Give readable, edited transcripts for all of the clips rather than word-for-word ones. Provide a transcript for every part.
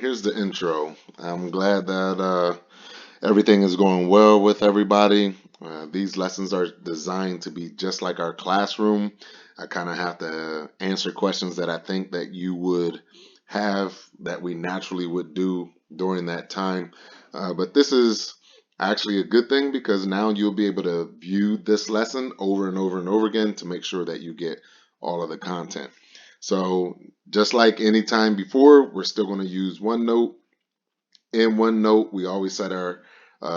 here's the intro. I'm glad that everything is going well with everybody. These lessons are designed to be just like our classroom. I kind of have to answer questions that I think that you would have that we naturally would do during that time. But this is actually a good thing because now you'll be able to view this lesson over and over and over again to make sure that you get all of the content. So just like any time before, we're still going to use OneNote. In OneNote, we always set our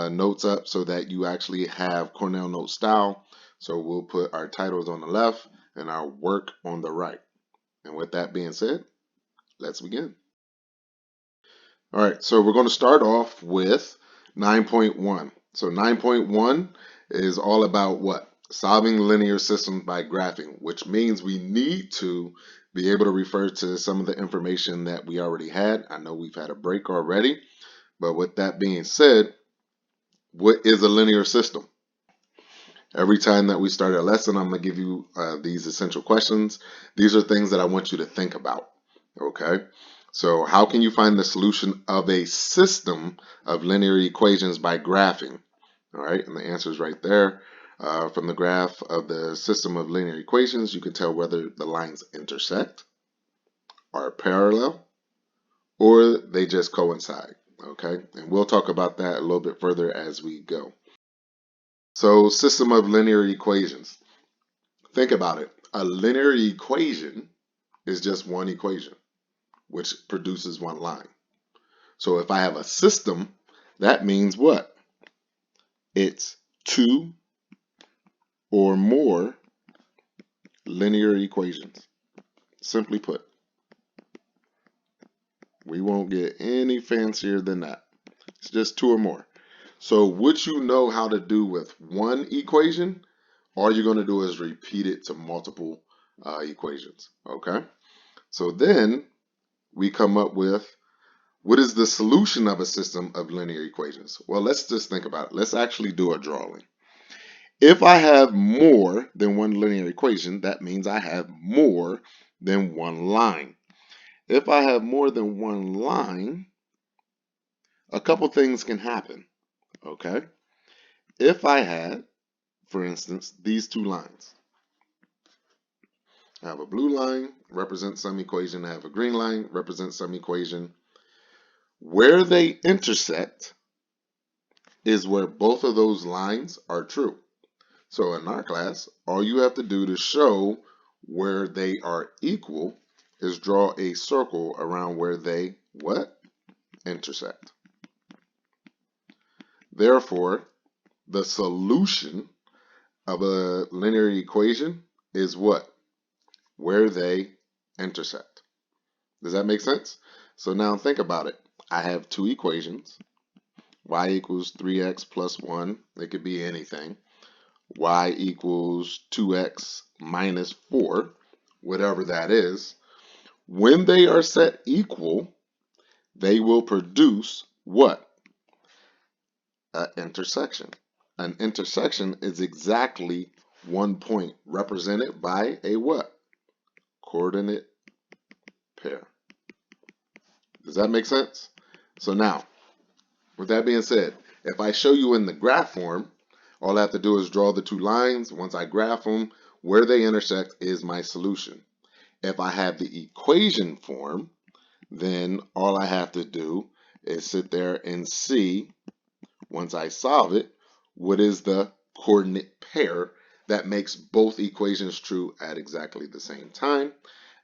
notes up so that you actually have Cornell note style. So we'll put our titles on the left and our work on the right. And with that being said, let's begin. All right, so we're going to start off with 9.1. So 9.1 is all about what? Solving linear systems by graphing, which means we need to be able to refer to some of the information that we already had. I know we've had a break already, but with that being said, what is a linear system? Every time that we start a lesson, I'm going to give you these essential questions. These are things that I want you to think about, okay? So how can you find the solution of a system of linear equations by graphing? All right, and the answer is right there. From the graph of the system of linear equations, you can tell whether the lines intersect, are parallel, or they just coincide, okay? And we'll talk about that a little bit further as we go. So, system of linear equations. Think about it. A linear equation is just one equation, which produces one line. So if I have a system, that means what? It's two or more linear equations. Simply put, we won't get any fancier than that. It's just two or more. So what you know how to do with one equation, all you're going to do is repeat it to multiple equations, okay? So then we come up with, what is the solution of a system of linear equations? Well, let's just think about it. Let's actually do a drawing. If I have more than one linear equation, that means I have more than one line. If I have more than one line, a couple things can happen, okay? If I had, for instance, these two lines, I have a blue line, represents some equation. I have a green line, represents some equation. Where they intersect is where both of those lines are true. So in our class, all you have to do to show where they are equal is draw a circle around where they, what? Intersect. Therefore, the solution of a linear equation is what? Where they intersect. Does that make sense? So now think about it. I have two equations. Y equals 3x plus 1. It could be anything. Y equals 2x minus 4, whatever that is. When they are set equal, they will produce what? An intersection. An intersection is exactly one point represented by a what? Coordinate pair. Does that make sense? So now, with that being said, if I show you in the graph form, all I have to do is draw the two lines. Once I graph them, where they intersect is my solution. If I have the equation form, then all I have to do is sit there and see, once I solve it, what is the coordinate pair that makes both equations true at exactly the same time.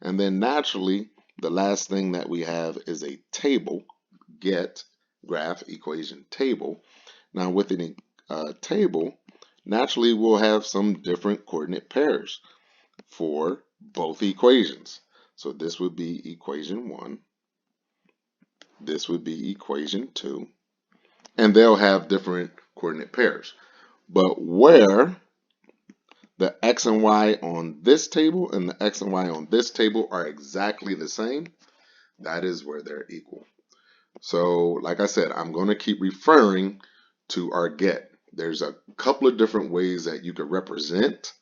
And then naturally, the last thing that we have is a table, get graph equation table. Now within a table, naturally we'll have some different coordinate pairs for both equations. So this would be equation 1. This would be equation 2. And they'll have different coordinate pairs. But where the x and y on this table and the x and y on this table are exactly the same, that is where they're equal. So like I said, I'm going to keep referring to our get. There's a couple of different ways that you could represent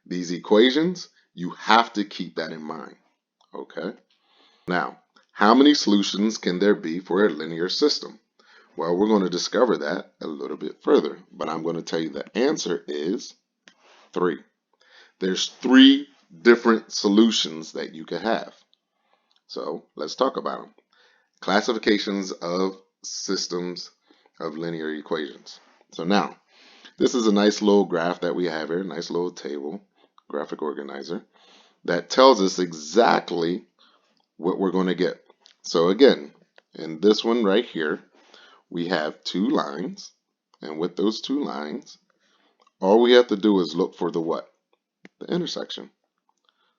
these equations. You have to keep that in mind, okay? Now, How many solutions can there be for a linear system? Well, we're going to discover that a little bit further, but I'm going to tell you the answer is 3. There's 3 different solutions that you could have. So let's talk about them. Classifications of systems of linear equations. So now, this is a nice little graph that we have here, nice little table, graphic organizer, that tells us exactly what we're going to get. So again, in this one right here, we have 2 lines, and with those 2 lines, all we have to do is look for the what? The intersection.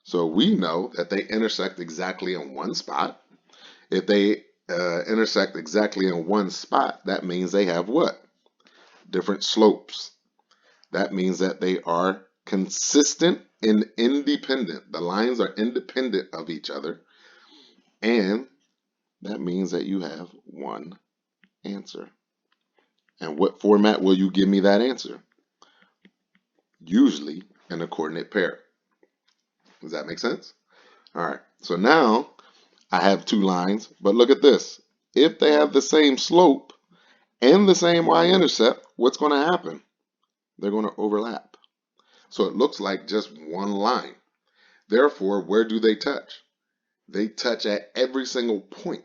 So we know that they intersect exactly in one spot. If they intersect exactly in one spot, that means they have what? Different slopes. That means that they are consistent and independent. The lines are independent of each other, and that means that you have one answer. And what format will you give me that answer? Usually in a coordinate pair. Does that make sense? All right, so now I have 2 lines, but look at this. If they have the same slope and the same y-intercept, what's going to happen? They're going to overlap. So it looks like just one line. Therefore, where do they touch? They touch at every single point,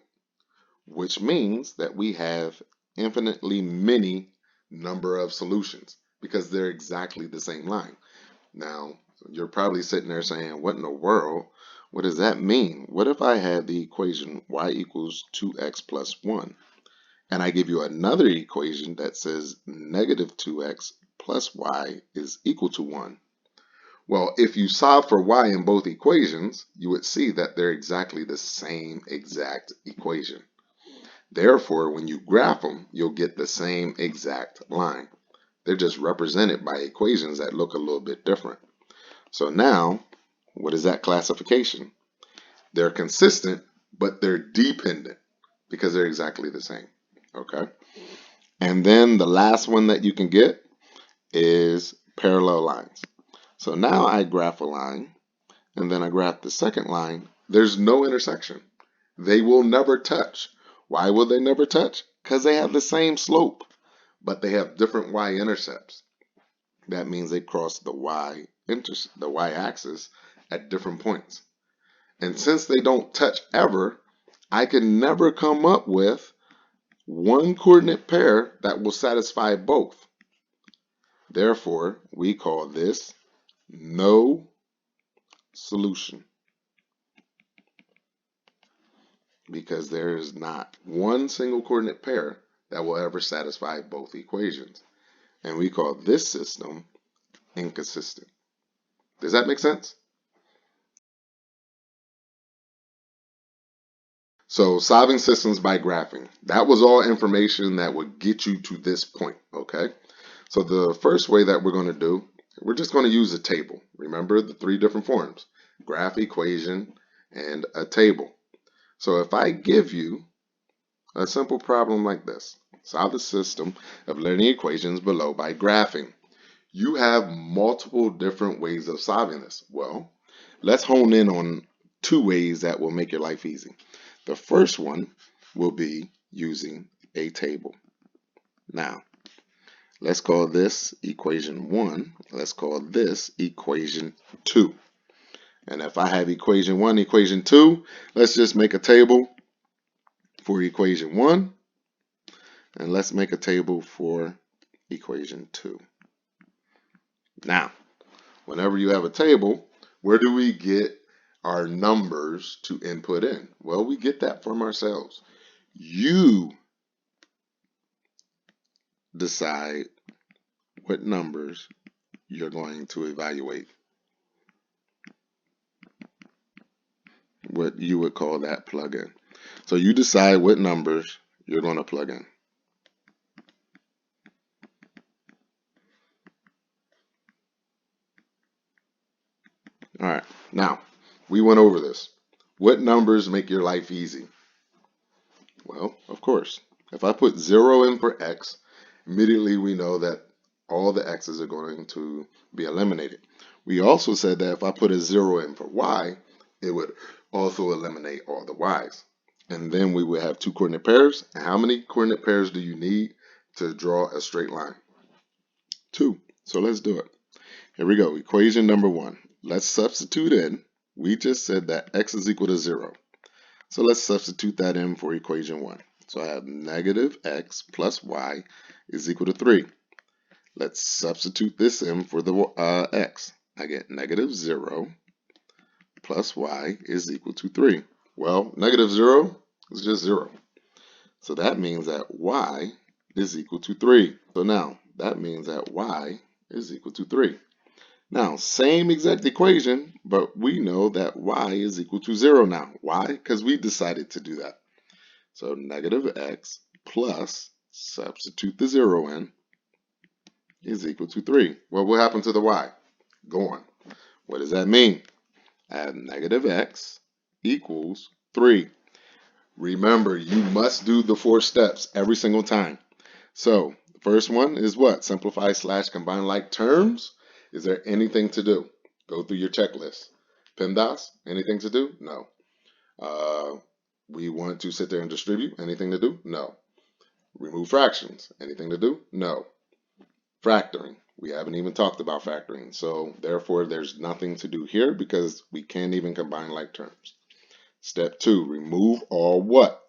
which means that we have infinitely many number of solutions because they're exactly the same line. Now, you're probably sitting there saying, what in the world? What does that mean? What if I had the equation y equals 2x plus 1, and I give you another equation that says negative 2x plus y is equal to 1? Well, if you solve for y in both equations, you would see that they're exactly the same exact equation. Therefore, when you graph them, you'll get the same exact line. They're just represented by equations that look a little bit different. So now, what is that classification? They're consistent, but they're dependent because they're exactly the same. Okay? And then the last one that you can get is parallel lines. So now I graph a line, and then I graph the second line. There's no intersection. They will never touch. Why will they never touch? Because they have the same slope, but they have different y-intercepts. That means they cross the y-axis at different points. And since they don't touch ever, I can never come up with one coordinate pair that will satisfy both. Therefore, we call this no solution, because there is not one single coordinate pair that will ever satisfy both equations. And we call this system inconsistent. Does that make sense? So solving systems by graphing, that was all information that would get you to this point, okay? So the first way that we're going to do, we're just going to use a table. Remember the 3 different forms: graph, equation, and a table. So if I give you a simple problem like this, solve the system of linear equations below by graphing, you have multiple different ways of solving this. Well, let's hone in on 2 ways that will make your life easy. The first one will be using a table. Now, let's call this equation 1. Let's call this equation 2. And if I have equation 1, equation 2, let's just make a table for equation 1. And let's make a table for equation 2. Now, whenever you have a table, where do we get our numbers to input in? Well, we get that from ourselves. You decide what numbers you're going to evaluate. What you would call that plug-in. So you decide what numbers you're going to plug in. All right, now we went over this. What numbers make your life easy? Well, of course, if I put 0 in for x, immediately we know that all the x's are going to be eliminated. We also said that if I put a 0 in for y, it would also eliminate all the y's. And then we would have two coordinate pairs. And how many coordinate pairs do you need to draw a straight line? Two. So let's do it. Here we go. Equation number one. Let's substitute in. We just said that x is equal to 0. So let's substitute that in for equation one. So I have negative x plus y is equal to 3. Let's substitute this in for the x. I get negative 0 plus y is equal to 3. Well, negative 0 is just 0. So that means that y is equal to 3. So now that means that y is equal to 3. Now, same exact equation, but we know that y is equal to 0 now. Why? Because we decided to do that. So negative x plus, substitute the 0 in, is equal to 3. Well, what happened to the y? Gone. What does that mean? Add negative x equals 3. Remember, you must do the 4 steps every single time. So, the first one is what? Simplify / combine like terms. Is there anything to do? Go through your checklist. PEMDAS, anything to do? No. We want to sit there and distribute. Anything to do? No. Remove fractions. Anything to do? No. Factoring. We haven't even talked about factoring. So therefore, there's nothing to do here because we can't even combine like terms. Step 2, remove all what?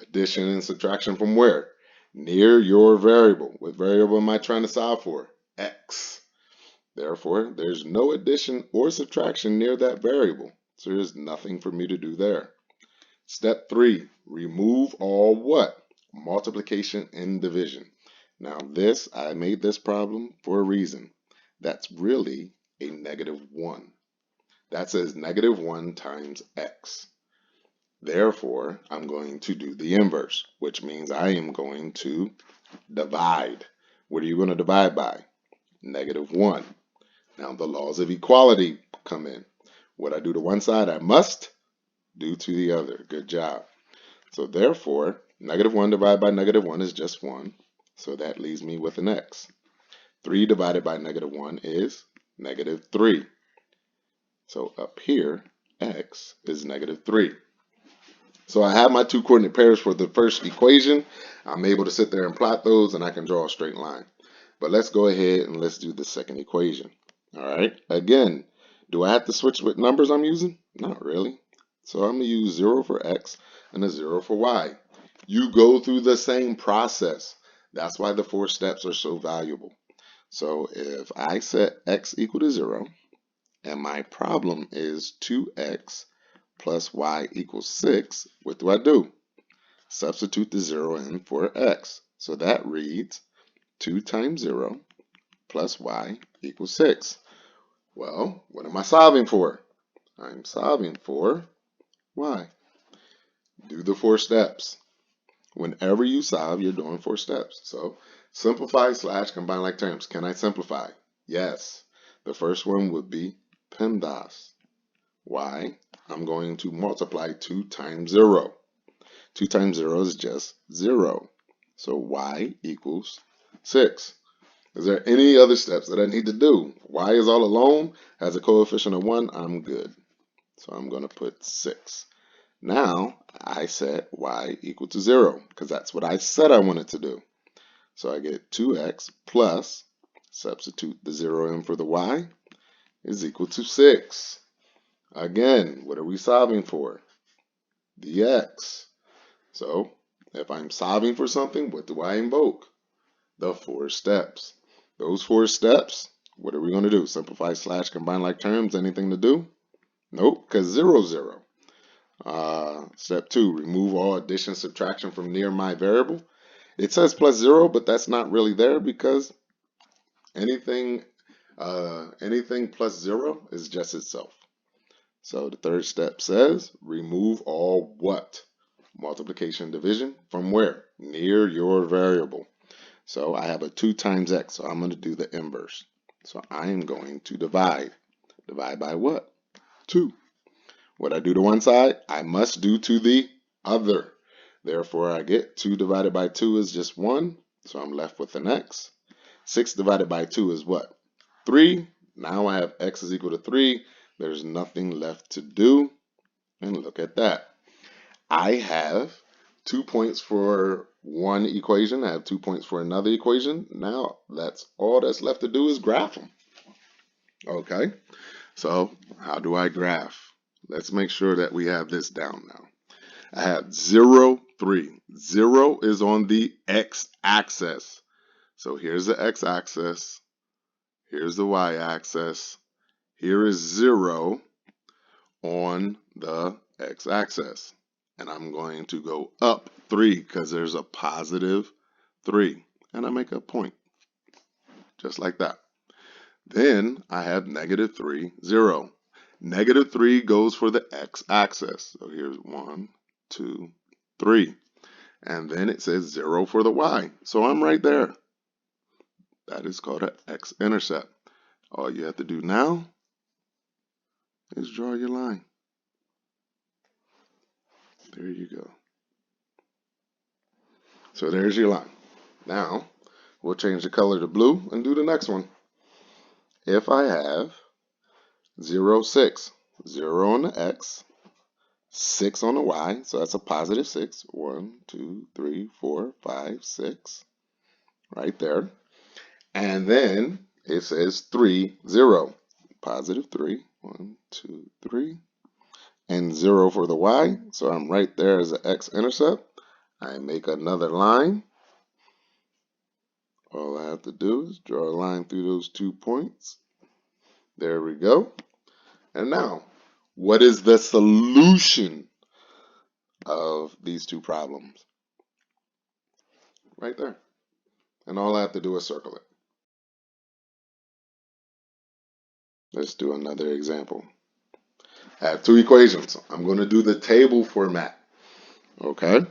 Addition and subtraction from where? Near your variable. What variable am I trying to solve for? X. Therefore, there's no addition or subtraction near that variable. So there's nothing for me to do there. Step 3, remove all what? Multiplication and division. Now I made this problem for a reason. That's really a negative 1. That says negative 1 times x. Therefore, I'm going to do the inverse, which means I am going to divide. What are you going to divide by? Negative 1. Now the laws of equality come in. What I do to one side, I must do to the other. Good job. So therefore, negative 1 divided by negative 1 is just 1. So that leaves me with an x. 3 divided by negative 1 is negative 3. So up here, x is negative 3. So I have my two coordinate pairs for the first equation. I'm able to sit there and plot those, and I can draw a straight line. But let's go ahead and let's do the second equation. All right. Again, do I have to switch what numbers I'm using? Not really. So I'm going to use 0 for x and a 0 for y. You go through the same process. That's why the 4 steps are so valuable. So if I set x equal to 0, and my problem is 2x plus y equals 6, what do? Substitute the 0 in for x. So that reads 2 times 0 plus y equals 6. Well, what am I solving for? I'm solving for y. Do the 4 steps. Whenever you solve, you're doing 4 steps. So simplify / combine like terms. Can I simplify? Yes. The first one would be PEMDAS. Y, I'm going to multiply 2 times 0. 2 times 0 is just 0. So y equals 6. Is there any other steps that I need to do? Y is all alone, has a coefficient of 1, I'm good. So I'm going to put 6. Now I set y equal to 0 because that's what I said I wanted to do. So I get 2x plus, substitute the 0 in for the y, is equal to 6. Again, what are we solving for? The x. So if I'm solving for something, what do I invoke? The 4 steps. Those 4 steps, what are we going to do? Simplify / combine like terms. Anything to do? Nope, because 0, 0. Step 2, remove all addition, subtraction from near my variable. It says plus 0, but that's not really there because anything plus 0 is just itself. So the third step says remove all what? Multiplication, division from where? Near your variable. So I have a 2 times x, so I'm going to do the inverse. So I am going to divide. Divide by what? 2. What I do to one side, I must do to the other. Therefore, I get 2 divided by 2 is just 1, so I'm left with an x. 6 divided by 2 is what? 3. Now I have x is equal to 3. There's nothing left to do. And look at that. I have 2 points for one equation. I have 2 points for another equation. Now that's all that's left to do is graph them. Okay, so how do I graph? Let's make sure that we have this down now. I have 0, 3. 0 is on the x-axis. So here's the x-axis. Here's the y-axis. Here is 0 on the x-axis. And I'm going to go up 3 because there's a positive 3. And I make a point, just like that. Then I have negative 3, 0. Negative 3 goes for the x-axis. So here's 1, 2, 3. And then it says 0 for the y. So I'm right there. That is called an x-intercept. All you have to do now is draw your line. There you go. So there's your line. Now, we'll change the color to blue and do the next one. If I have 0, 6, 0 on the x, 6 on the y, so that's a positive 6. 1, 2, 3, 4, 5, 6. Right there. And then it says 3, 0. Positive 3. 1, 2, 3. And 0 for the y. So I'm right there as an x-intercept. I make another line. All I have to do is draw a line through those 2 points. There we go. And now, what is the solution of these two problems? Right there. And all I have to do is circle it. Let's do another example. I have two equations. I'm going to do the table format. Okay?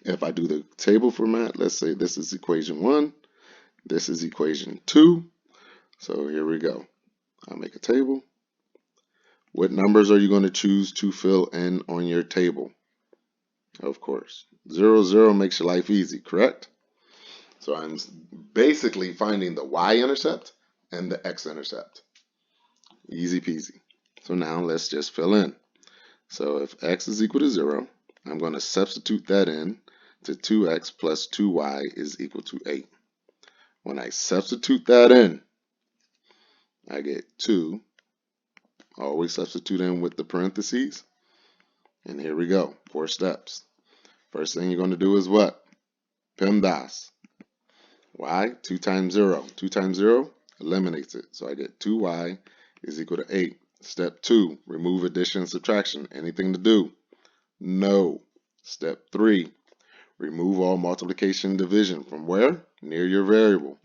If I do the table format, let's say this is equation 1. This is equation 2. So here we go. I'll make a table. What numbers are you going to choose to fill in on your table? Of course. 0, 0 makes your life easy, correct? So I'm basically finding the y-intercept and the x-intercept. Easy peasy. So now let's just fill in. So if x is equal to 0, I'm going to substitute that in to 2x plus 2y is equal to 8. When I substitute that in, I get 2. Always substitute in with the parentheses. And here we go, 4 steps. First thing you're going to do is what? PEMDAS. Y, 2 times 0. 2 times 0 eliminates it. So I get 2y is equal to 8. Step 2, remove addition and subtraction. Anything to do? No. Step 3, remove all multiplication and division. From where? Near your variable.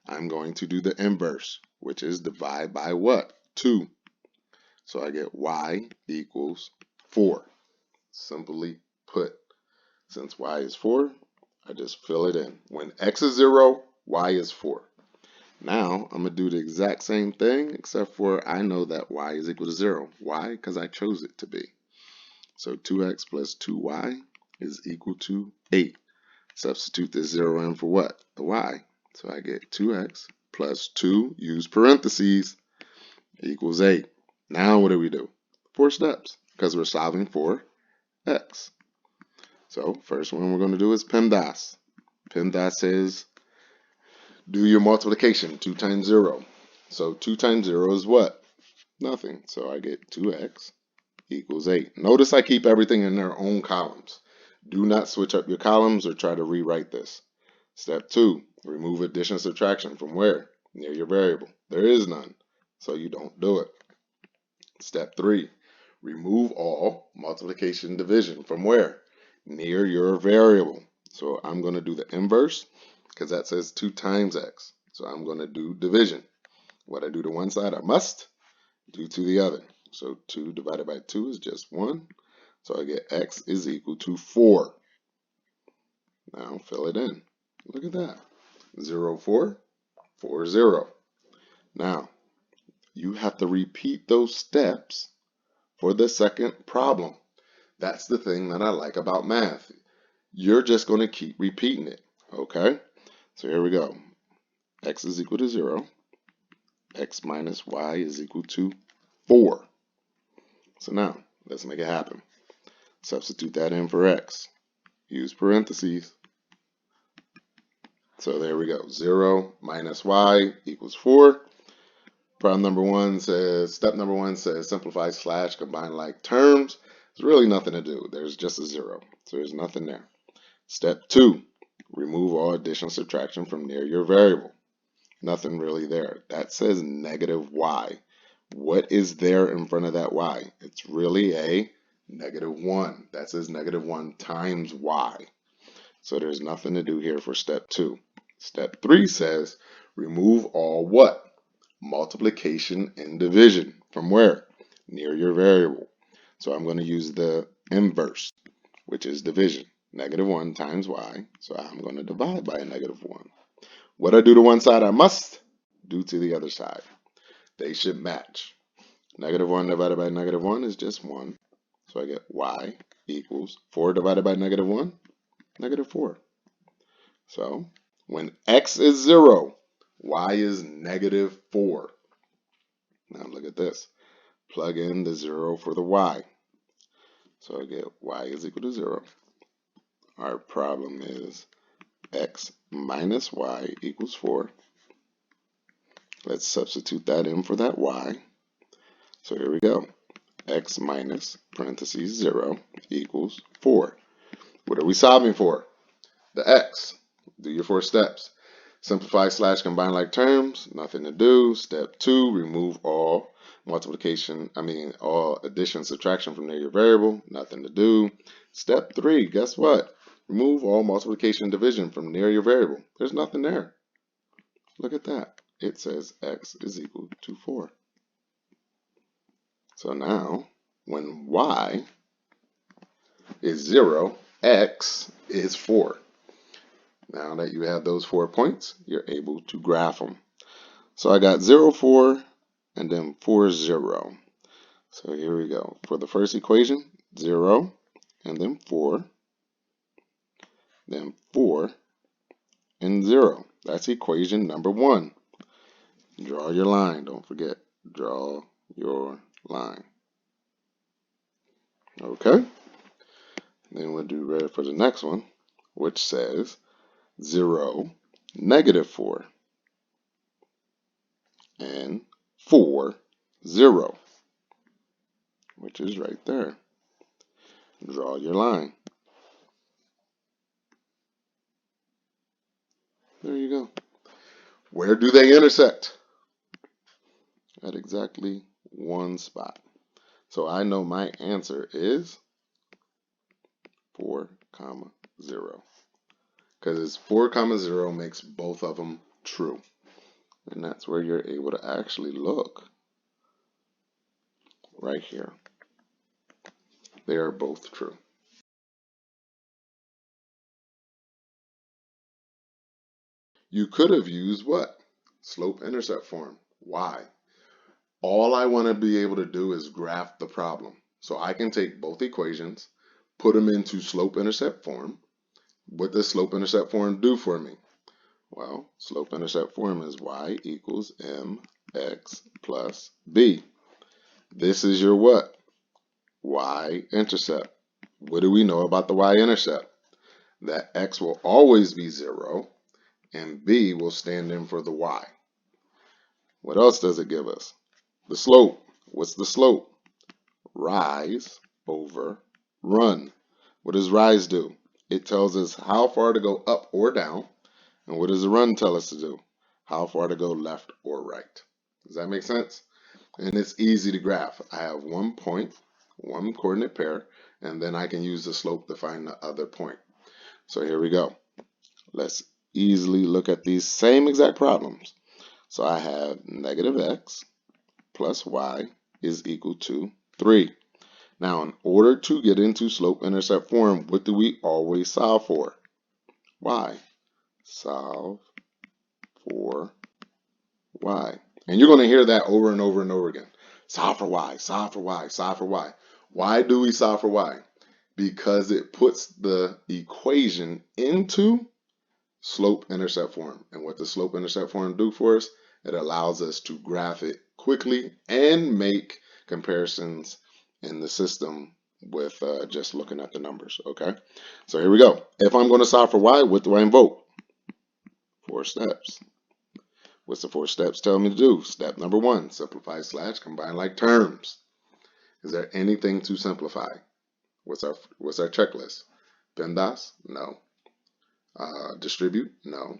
I'm going to do the inverse, which is divide by what? 2. So I get y equals 4. Simply put, since y is 4, I just fill it in. When x is 0, y is 4. Now, I'm going to do the exact same thing, except for I know that y is equal to 0. Why? Because I chose it to be. So 2x plus 2y is equal to 8. Substitute this 0 in for what? The y. So I get 2x plus 2, use parentheses, equals 8. Now what do? 4 steps, because we're solving for x. So first one we're going to do is PEMDAS. PEMDAS says do your multiplication, 2 times 0. So 2 times 0 is what? Nothing. So I get 2x equals 8. Notice I keep everything in their own columns. Do not switch up your columns or try to rewrite this. Step 2, remove addition and subtraction. From where? Near your variable. There is none, so you don't do it. Step 3, remove all multiplication and division. From where? Near your variable. So I'm going to do the inverse because that says 2 times x. So I'm going to do division. What I do to one side, I must do to the other. So 2 divided by 2 is just 1. So I get x is equal to 4. Now fill it in. Look at that. 0, 4, 4, 0. Now, you have to repeat those steps for the second problem. That's the thing that I like about math. You're just going to keep repeating it. Okay? So here we go. X is equal to 0. X minus y is equal to 4. So now, let's make it happen. Substitute that in for x. Use parentheses. So there we go. 0 minus y equals 4. Step number one says simplify / combine like terms. There's really nothing to do. There's just a 0. So there's nothing there. Step 2, remove all addition subtraction from near your variable. Nothing really there. That says negative y. What is there in front of that y? It's really a -1. That says -1 times y. So there's nothing to do here for step 2. Step 3 says remove all what? Multiplication and division. From where? Near your variable. So I'm going to use the inverse, which is division. -1 times y. So I'm going to divide by a -1. What I do to one side, I must do to the other side. They should match. -1 divided by -1 is just 1. So I get y equals 4 divided by -1, -4. So when x is 0, y is -4. Now look at this. Plug in the 0 for the y. So I get y is equal to 0. Our problem is x minus y equals 4. Let's substitute that in for that y. So here we go. X minus parentheses 0 equals 4. What are we solving for? The x. Do your 4 steps. Simplify / combine like terms. Nothing to do. Step 2, remove all all addition, subtraction from near your variable. Nothing to do. Step 3, guess what? Remove all multiplication and division from near your variable. There's nothing there. Look at that. It says x is equal to 4. So now, when y is 0, x is 4. Now that you have those 4 points, you're able to graph them. So I got 0, 4, and then 4, 0. So here we go. For the first equation, 0, and then 4, and 0. That's equation number 1. Draw your line. Don't forget, draw your line. Okay? Then we'll do ready for the next one, which says 0, -4, and 4, 0, which is right there. Draw your line. There you go. Where do they intersect? At exactly one spot. So I know my answer is 4, 0. Because it's 4, 0 makes both of them true. And that's where you're able to actually look. Right here. They are both true. You could have used what? Slope-intercept form. Why? All I want to be able to do is graph the problem. So I can take both equations, put them into slope-intercept form. What does slope-intercept form do for me? Well, slope-intercept form is y equals mx plus b. This is your what? Y-intercept. What do we know about the y-intercept? That x will always be 0, and b will stand in for the y. What else does it give us? The slope. What's the slope? Rise over run. What does rise do? It tells us how far to go up or down. And what does the run tell us to do? How far to go left or right. Does that make sense? And it's easy to graph. I have 1 point, 1 coordinate pair, and then I can use the slope to find the other point. So here we go. Let's easily look at these same exact problems. So I have -x plus y is equal to 3. Now, in order to get into slope-intercept form, what do we always solve for? Y. Solve for y. And you're going to hear that over and over and over again. Solve for y, solve for y, solve for y. Why do we solve for y? Because it puts the equation into slope-intercept form. And what does slope-intercept form do for us? It allows us to graph it quickly and make comparisons in the system with just looking at the numbers. Okay, so here we go. If I'm going to solve for y, what do I invoke? 4 steps. What's the 4 steps tell me to do? Step number 1, simplify / combine like terms. Is there anything to simplify? What's our checklist? PEMDAS? No. Distribute? No.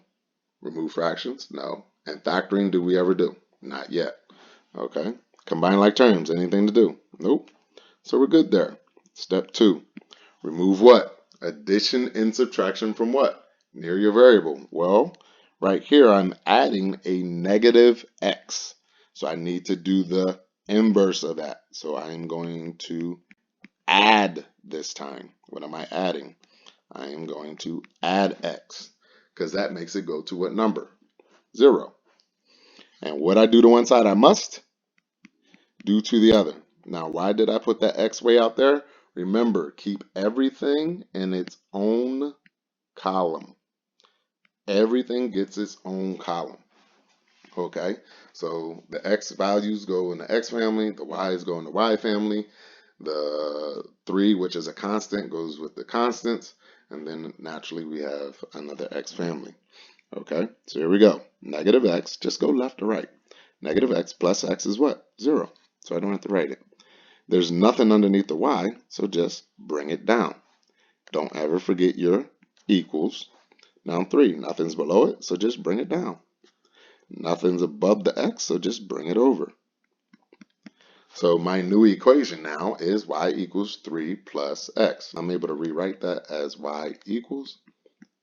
Remove fractions? No. And factoring, do we ever do? Not yet. Okay. Combine like terms. Anything to do? Nope. So we're good there. Step 2. Remove what? Addition and subtraction from what? Near your variable. Well, right here I'm adding a negative x. So I need to do the inverse of that. So I'm going to add this time. What am I adding? I am going to add x because that makes it go to what number? 0. And what I do to one side, I must do to the other. Now, why did I put that x way out there? Remember, keep everything in its own column. Everything gets its own column. Okay, so the x values go in the x family, the y's go in the y family, the 3, which is a constant, goes with the constants, and then naturally we have another x family. Okay, so here we go. Negative x, just go left to right. Negative x plus x is what? 0. So I don't have to write it. There's nothing underneath the y, so just bring it down. Don't ever forget your equals. Now 3, nothing's below it, so just bring it down. Nothing's above the x, so just bring it over. So my new equation now is y equals 3 plus x. I'm able to rewrite that as y equals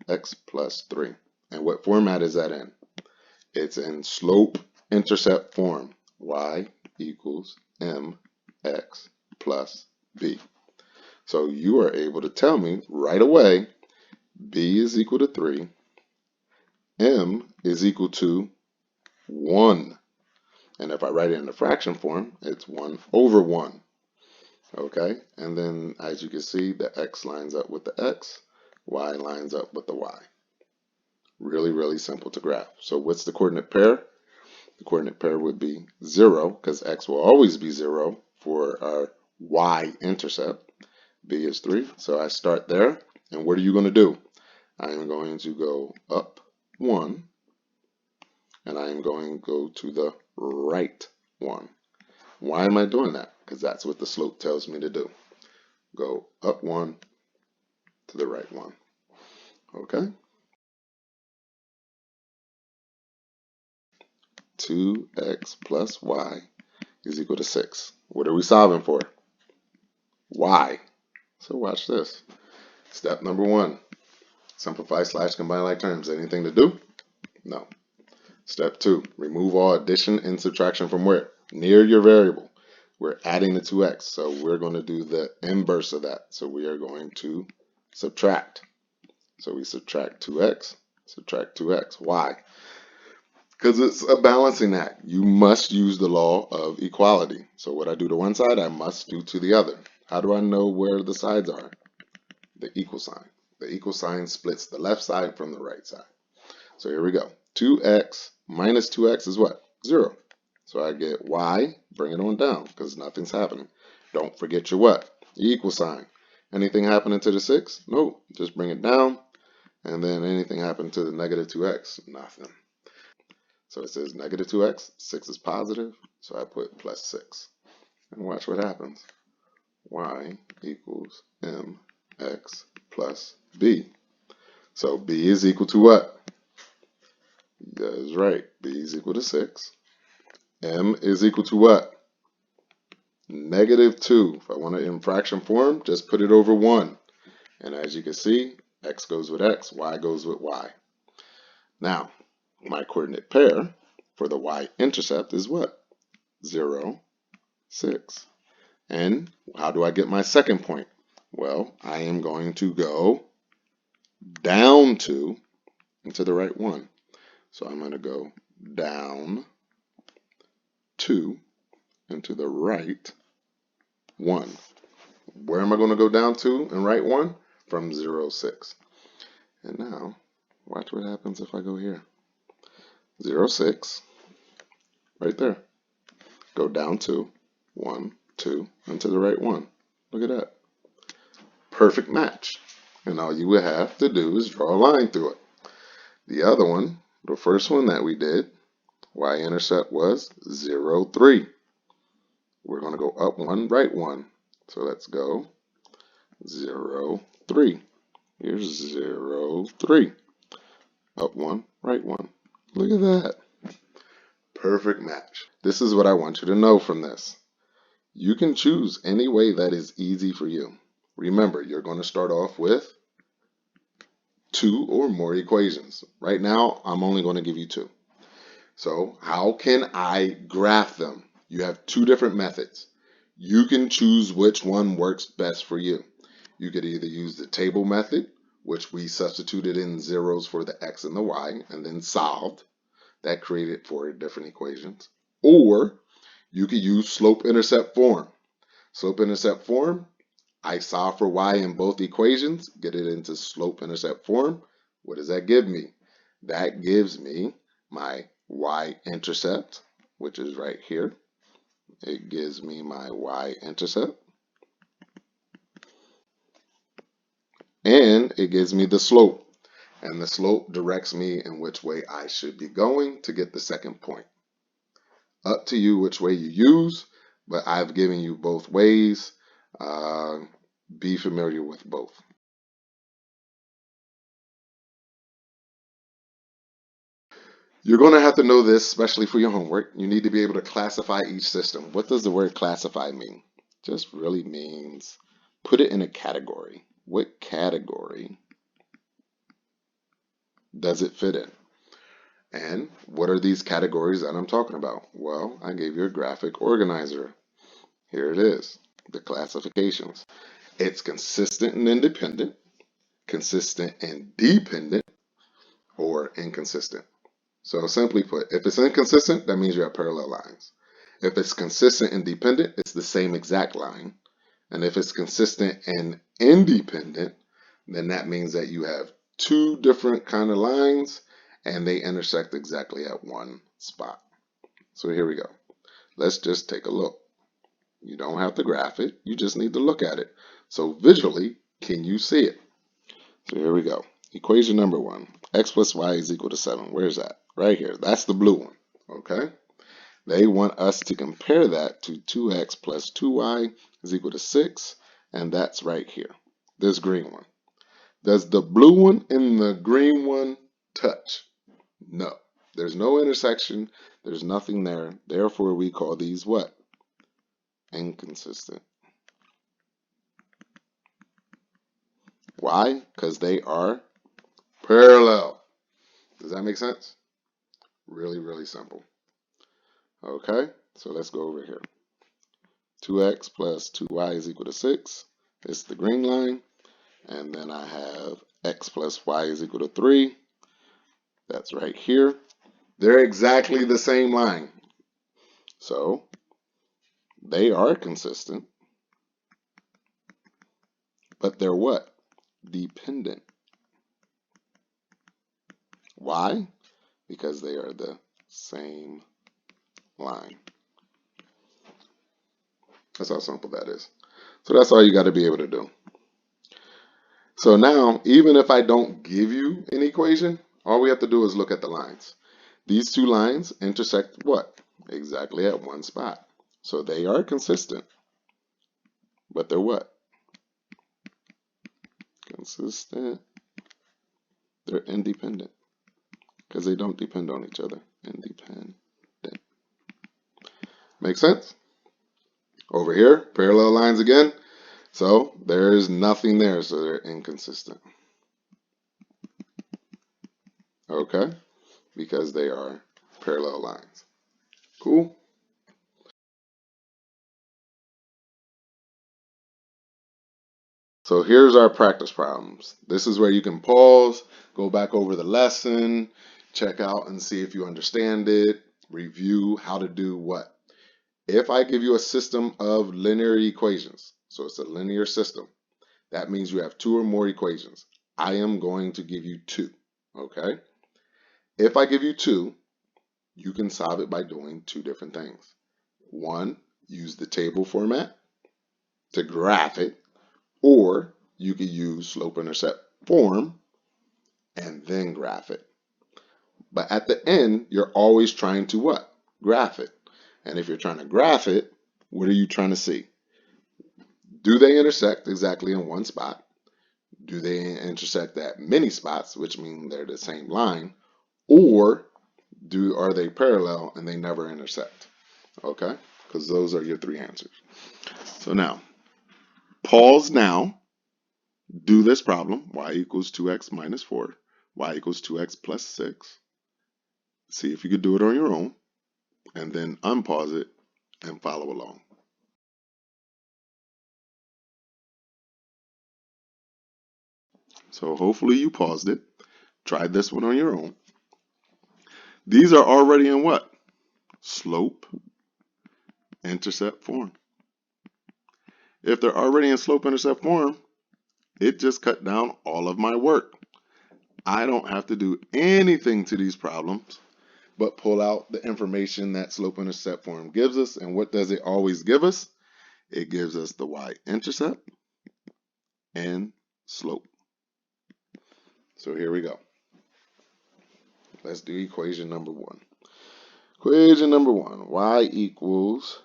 x plus 3. And what format is that in? It's in slope-intercept form. Y equals mx plus b. So you are able to tell me right away b is equal to 3, m is equal to 1. And if I write it in the fraction form, it's 1 over 1. Okay, and then as you can see, the x lines up with the x, y lines up with the y. Really, really simple to graph. So what's the coordinate pair? The coordinate pair would be 0, because x will always be 0 for our y-intercept. B is 3, so I start there. And what are you going to do? I am going to go up 1, and I am going to go to the right 1. Why am I doing that? Because that's what the slope tells me to do. Go up 1 to the right 1. Okay? 2x plus y is equal to 6. What are we solving for? Y. So watch this. Step number 1. Simplify / combine like terms. Anything to do? No. Step 2. Remove all addition and subtraction from where? Near your variable. We're adding the 2x, so we're going to do the inverse of that. So we are going to subtract. So we subtract 2x, subtract 2x. Why? Because it's a balancing act. You must use the law of equality. So what I do to one side, I must do to the other. How do I know where the sides are? The equal sign. The equal sign splits the left side from the right side. So here we go. 2x minus 2x is what? 0. So I get y, bring it on down because nothing's happening. Don't forget your what? The equal sign. Anything happening to the 6? Nope. Just bring it down. And then anything happen to the negative 2x? Nothing. So it says negative 2x, 6 is positive, so I put plus 6. And watch what happens. Y equals mx plus b. So b is equal to what? That's right, b is equal to 6. M is equal to what? Negative 2. If I want it in fraction form, just put it over 1. And as you can see, x goes with x, y goes with y. Now, my coordinate pair for the y-intercept is what? 0, 6. And how do I get my second point? Well, I am going to go down 2 into the right 1. So I'm going to go down 2 into the right 1. Where am I going to go down to and right 1? From 0, 6. And now, watch what happens if I go here. 0, 6, right there. Go down 2, 1, 2, and to the right 1. Look at that. perfect match. And all you would have to do is draw a line through it. The other one, the first one that we did, y-intercept was 0, 3. We're going to go up 1, right 1. So let's go 0, 3. Here's 0, 3. Up 1, right 1. Look at that. Perfect match. This is what I want you to know from this. You can choose any way that is easy for you. Remember, you're going to start off with 2 or more equations. Right now, I'm only going to give you 2. So how can I graph them? You have 2 different methods. You can choose which one works best for you. You could either use the table method, which we substituted in zeros for the x and the y, and then solved. That created 4 different equations. Or you could use slope-intercept form. Slope-intercept form, I solve for y in both equations, get it into slope-intercept form. What does that give me? That gives me my y-intercept, which is right here. It gives me my y-intercept. And it gives me the slope. And the slope directs me in which way I should be going to get the second point. Up to you which way you use, but I've given you both ways. Be familiar with both. You're going to have to know this, especially for your homework. You need to be able to classify each system. What does the word classify mean? Just really means put it in a category. What category does it fit in? And what are these categories that I'm talking about? Well, I gave you a graphic organizer. Here it is, the classifications. It's consistent and independent, consistent and dependent, or inconsistent. So simply put, if it's inconsistent, that means you have parallel lines. If it's consistent and dependent, it's the same exact line. And if it's consistent and independent, then that means that you have 2 different kind of lines and they intersect exactly at one spot. So here we go. Let's just take a look. You don't have to graph it. You just need to look at it. So visually, can you see it? So here we go. Equation number 1. X plus y is equal to 7. Where's that? Right here. That's the blue one. Okay? They want us to compare that to 2x plus 2y is equal to 6. And that's right here. This green one. Does the blue one and the green one touch? No. There's no intersection. There's nothing there. Therefore, we call these what? Inconsistent. Why? Because they are parallel. Does that make sense? Really, really simple. Okay, so let's go over here. 2x plus 2y is equal to 6. It's the green line. And then I have x plus y is equal to 3. That's right here. They're exactly the same line. So they are consistent. But they're what? Dependent. Why? Because they are the same line. That's how simple that is. So that's all you got to be able to do. So now, even if I don't give you an equation, all we have to do is look at the lines. These 2 lines intersect what? Exactly at one spot. So they are consistent. But they're what? Consistent. They're independent. Because they don't depend on each other. Independent. Make sense? Over here, parallel lines again. So there's nothing there, so they're inconsistent. Okay? Because they are parallel lines. Cool? So here's our practice problems. This is where you can pause, go back over the lesson, check out and see if you understand it, review how to do what. If I give you a system of linear equations, so it's a linear system, that means you have 2 or more equations. I am going to give you 2, okay? If I give you 2, you can solve it by doing 2 different things. 1, use the table format to graph it, or you could use slope-intercept form and then graph it. But at the end, you're always trying to what? Graph it. And if you're trying to graph it, what are you trying to see? Do they intersect exactly in one spot? Do they intersect at many spots, which mean they're the same line? Or are they parallel and they never intersect? Okay? Because those are your three answers. So now, pause now. Do this problem. Y equals 2x minus 4. Y equals 2x plus 6. See if you could do it on your own. And then unpause it and follow along. So hopefully you paused it. Try this one on your own. These are already in what? Slope intercept form. If they're already in slope intercept form, it just cut down all of my work. I don't have to do anything to these problems but pull out the information that slope intercept form gives us. And what does it always give us? It gives us the y-intercept and slope. So here we go. Let's do equation number 1. Equation number 1, y equals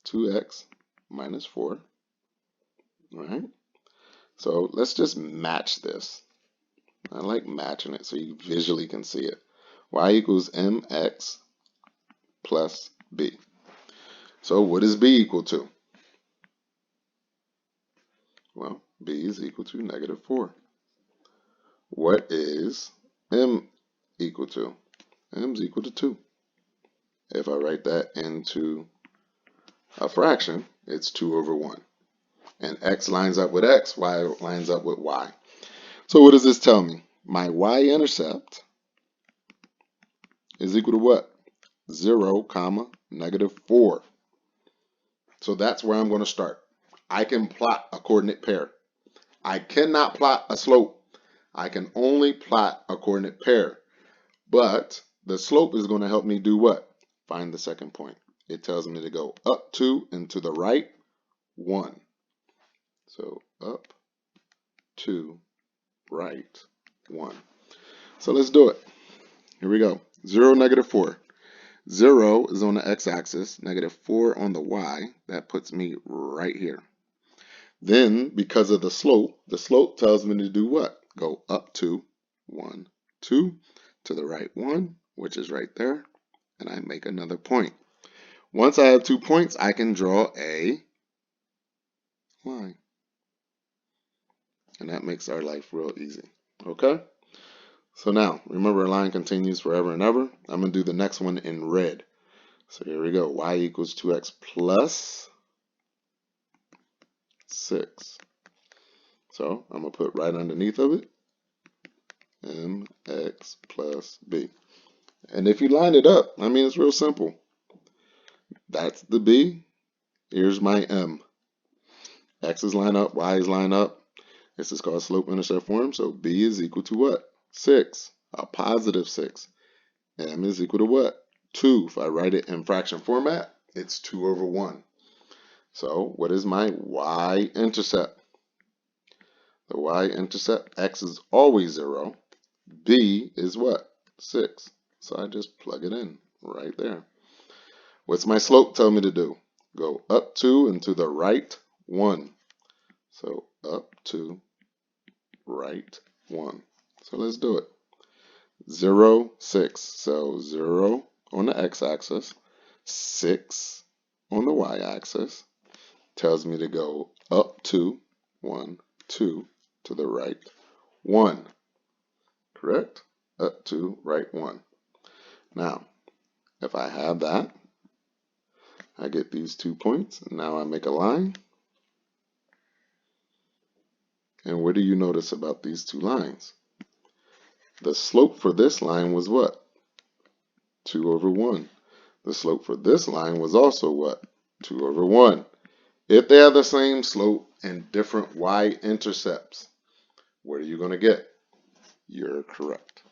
2x minus 4. All right. So let's just match this. I like matching it so you visually can see it. Y equals mx plus b. So what is b equal to? Well, b is equal to negative 4. What is m equal to? M is equal to 2. If I write that into a fraction, it's 2 over 1. And x lines up with x, y lines up with y. So what does this tell me? My y-intercept is equal to what? 0, comma, negative 4. So that's where I'm going to start. I can plot a coordinate pair. I cannot plot a slope. I can only plot a coordinate pair. But the slope is going to help me do what? Find the second point. It tells me to go up 2 and to the right 1. So up 2, right 1. So let's do it. Here we go. 0, negative 4. 0 is on the x-axis, negative 4 on the y. That puts me right here. Then, because of the slope tells me to do what? Go up 2, 1, 2, to the right 1, which is right there, and I make another point. Once I have 2 points, I can draw a line. And that makes our life real easy. Okay? So now, remember, a line continues forever and ever. I'm going to do the next one in red. So here we go. Y equals 2x plus 6. So I'm going to put right underneath of it, mx plus b. And if you line it up, I mean, it's real simple. That's the b. Here's my m. X's line up, y's line up. This is called slope-intercept form. So b is equal to what? 6. A positive 6. M is equal to what? 2. If I write it in fraction format, it's 2 over 1. So what is my y-intercept? The y-intercept, x is always 0. B is what? 6. So I just plug it in right there. What's my slope tell me to do? Go up 2 and to the right 1. So up 2, right 1. So let's do it. 0, 6. So 0 on the x-axis, 6 on the y-axis. Tells me to go up 2, 1, 2, to the right 1. Correct? Up 2, right 1. Now, if I have that, I get these 2 points. Now I make a line. And what do you notice about these 2 lines? The slope for this line was what? 2 over 1. The slope for this line was also what? 2 over 1. If they have the same slope and different y-intercepts, what are you going to get? You're correct.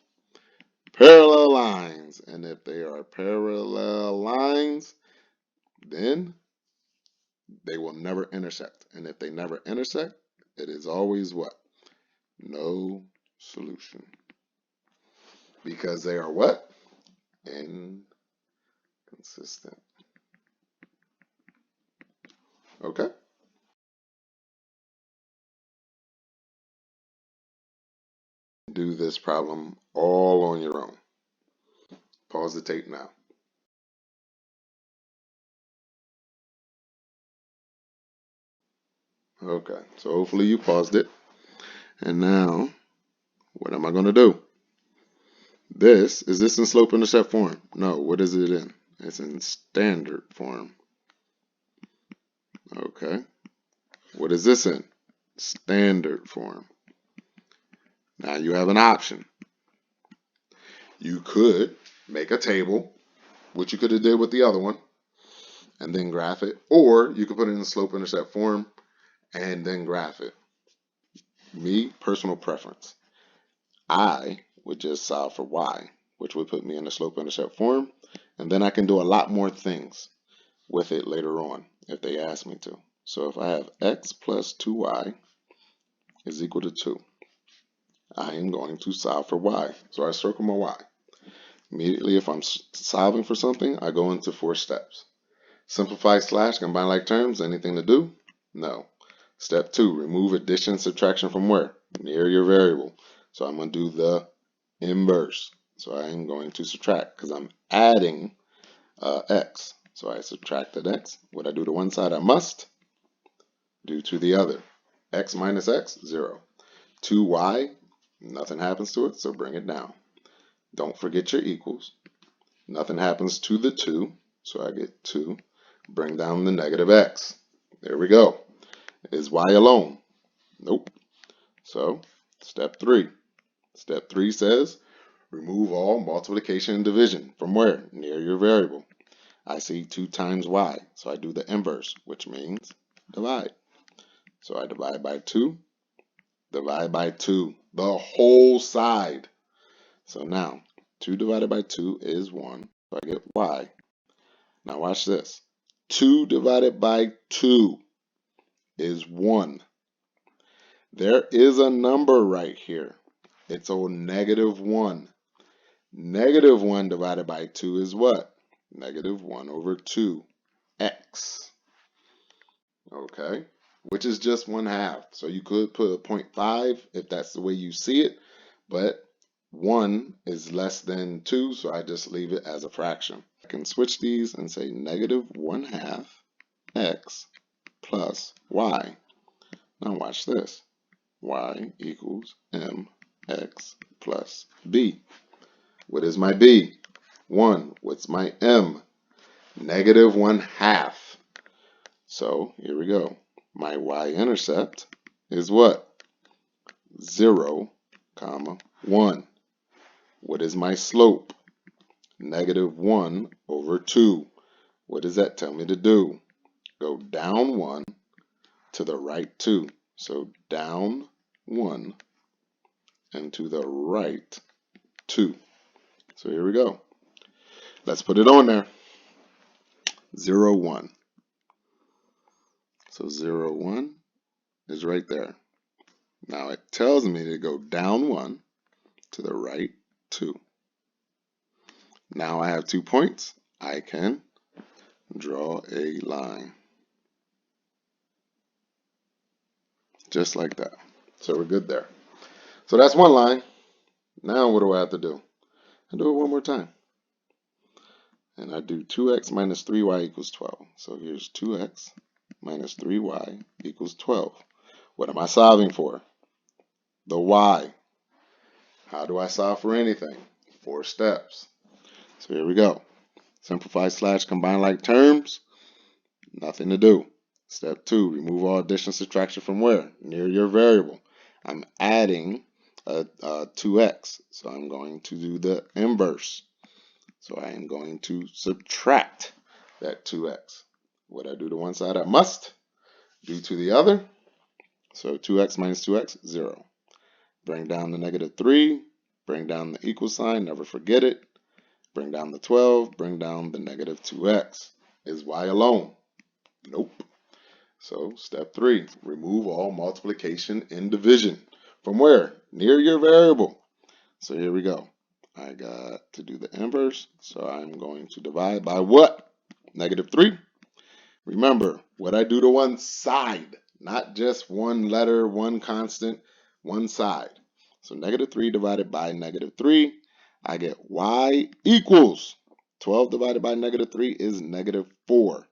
Parallel lines. And if they are parallel lines, then they will never intersect. And if they never intersect, it is always what? No solution. Because they are what? Inconsistent. Okay? Do this problem all on your own. Pause the tape now. Okay, so hopefully you paused it. And now, what am I going to do? Is this in slope-intercept form? No, what is it in? It's in standard form. Okay. What is this in? Standard form. Now you have an option. You could make a table, which you could have did with the other one, and then graph it, or you could put it in slope-intercept form and then graph it. Me, personal preference. I would just solve for y, which would put me in the slope-intercept form, and then I can do a lot more things with it later on if they ask me to. So if I have x plus 2y is equal to 2, I am going to solve for y. So I circle my y. Immediately, if I'm solving for something, I go into 4 steps. Simplify / combine like terms. Anything to do? No. Step 2, remove addition, subtraction from where? Near your variable. So I'm going to do the inverse. So I am going to subtract because I'm adding x. So I subtracted x. What I do to one side, I must do to the other. X minus x, 0. 2y, nothing happens to it, so bring it down. Don't forget your equals. Nothing happens to the 2, so I get 2. Bring down the negative x. There we go. Is y alone? Nope. So, step 3. Step 3 says, remove all multiplication and division. From where? Near your variable. I see 2 times y, so I do the inverse, which means divide. So I divide by 2, divide by 2, the whole side. So now, 2 divided by 2 is 1, so I get y. Now watch this. 2 divided by 2 is 1. There is a number right here. It's a negative 1. Negative 1 divided by 2 is what? Negative 1 over 2x. Okay? Which is just 1/2. So you could put a 0.5 if that's the way you see it, but 1 is less than 2, so I just leave it as a fraction. I can switch these and say negative 1/2 x plus y. Now watch this. Y equals mx plus b. What is my b? 1. What's my m? Negative 1/2. So here we go. My y-intercept is what? 0, 1. What is my slope? Negative 1 over 2. What does that tell me to do? Go down 1 to the right 2. So down 1 and to the right 2. So here we go. Let's put it on there. 0, 1. So 0, 1 is right there. Now it tells me to go down 1 to the right 2. Now I have 2 points. I can draw a line. Just like that. So we're good there. So that's one line. Now what do I have to do? I do it one more time. And I do 2x minus 3y equals 12. So here's 2x minus 3y equals 12. What am I solving for? The y. How do I solve for anything? 4 steps. So here we go. Simplify / combine like terms. Nothing to do. Step 2, remove all addition subtraction from where? Near your variable. I'm adding a 2x, so I'm going to do the inverse. So I am going to subtract that 2x. What I do to one side, I must do to the other. So 2x minus 2x, 0. Bring down the negative 3, bring down the equal sign, never forget it. Bring down the 12, bring down the negative 2x. Is y alone? Nope. So step 3, remove all multiplication and division. From where? Near your variable. So here we go. I got to do the inverse. So I'm going to divide by what? -3. Remember, what I do to one side, not just one letter, one constant, one side. So -3 divided by -3, I get y equals 12 divided by -3 is -4.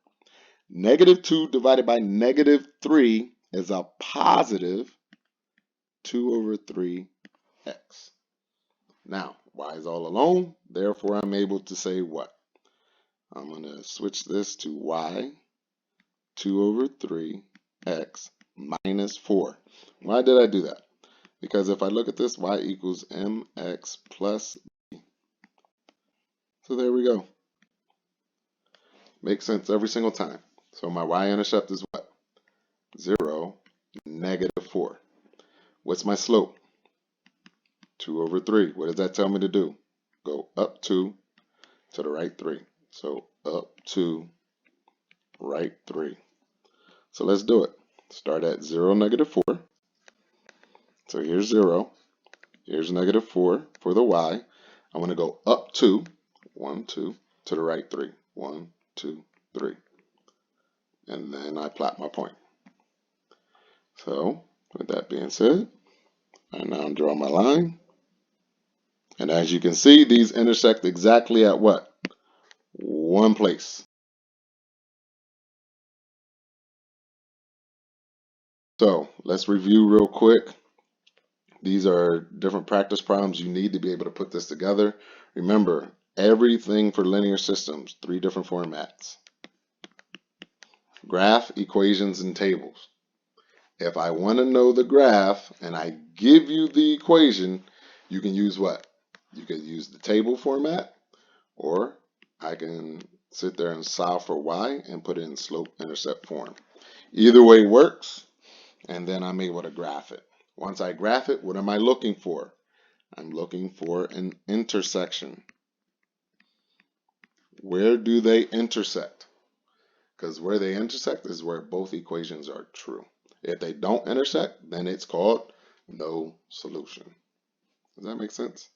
-2 divided by -3 is a positive 2/3x. Now, y is all alone, therefore I'm able to say what? I'm going to switch this to y 2/3x minus 4. Why did I do that? Because if I look at this, y equals mx plus b. So there we go. Makes sense every single time. So my y-intercept is what? 0, -4. What's my slope? 2/3. What does that tell me to do? Go up 2 to the right 3. So up 2, right 3. So let's do it. Start at 0, -4. So here's 0. Here's -4 for the y. I want to go up 2, 1, 2, to the right 3. 1, 2, 3. And then I plot my point. So with that being said, I now draw my line. And as you can see, these intersect exactly at what? One place. So let's review real quick. These are different practice problems you need to be able to put this together. Remember, everything for linear systems, 3 different formats. Graph, equations, and tables. If I want to know the graph and I give you the equation, you can use what? You could use the table format, or I can sit there and solve for y and put it in slope-intercept form. Either way works, and then I'm able to graph it. Once I graph it, what am I looking for? I'm looking for an intersection. Where do they intersect? Because where they intersect is where both equations are true. If they don't intersect, then it's called no solution. Does that make sense?